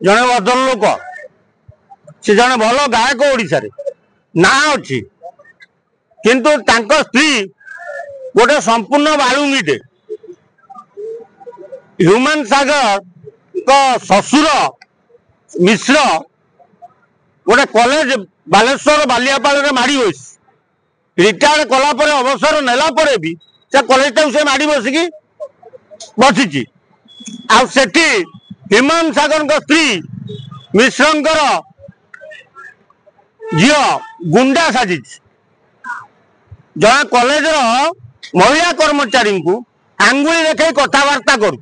जड़े भद्र लोक से जड़े भल गायक ओडिशा रे ना अच्छी किंतु तांको स्त्री गोटे संपूर्ण बालुंगीटे ह्यूमन सागर को ससुर मिश्र गोटे कॉलेज बालेश्वर बालियापाल माड़ी बस रिटायर्ड कलापर अवसर नेला परे भी से कॉलेज से माड़ी बसिकी बसी आठी हिमान सागर स्त्री मिश्रंकर झील गुंडा साजी जड़े कॉलेज महिला कर्मचारी को आंगुली देखे कथबार्ता कर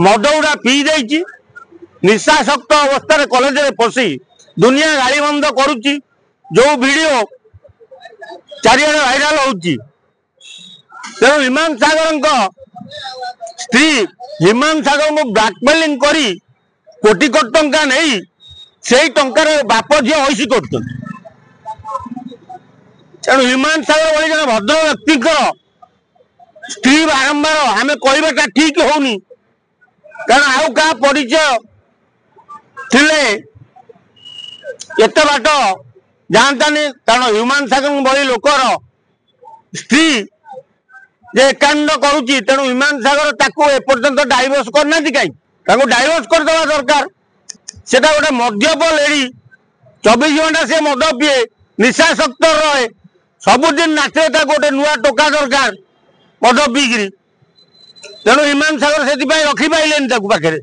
मद गुड़ा पी दे निशाशक्त अवस्था कॉलेज में पशि दुनिया गाड़ी बंद करुच्ची जो वीडियो चारिड़े भाइराल होती तेणु हिमान सागर स्त्री हिमान सागर को ब्लैकमेलिंग करी कोटी कोटी टंका नहीं से टंकार बाप झी ऐसी कर तेणु हिमान सागर भाई जन भद्र व्यक्ति स्त्री बारंबार आम कहवाटा ठीक होनी कारण आउ क्या परिचय थिले एत बाट जानतानी कारण ह्यूमान सागर भली लोकर स्त्री जे एकांड करुच्ची तेणु ह्यूमान सागर ताकू एपर्यंत डाइवोर्स करना कहीं डाइवोर्स करदेवा दरकार सेटा गोटे मद्यप लेडी 24 घंटा से मद पीए निशाशक्त रहे सबुदिन नाचे गोटे नुआ टोका दरकार मद पीकि तेणु हिमान सागर से रखी पाइले पाखे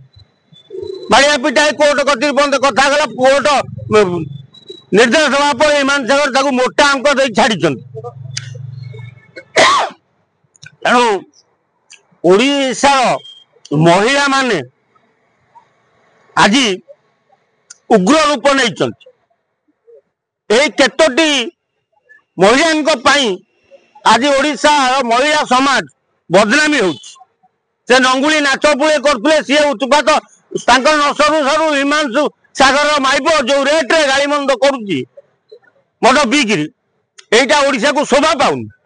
बाड़िया पिटाई कोर्ट कति बंद कथा गला कोर्ट निर्देश दवा पर हिमान सागर मोटा अंक दे छाड़ी तेणु ओडिशा महिला माने आज उग्र रूप नहीं केतोटी महिला आज ओडिशा महिला समाज बदनामी हो नंगुली नाच पुड़े करते सी उत्पात न सरू सरू हिमांशु सागर माइप जो रेट्रे गाड़ी बंद करुच्ची मद पीकि एटा ओडिशा को शोभा पाउनी।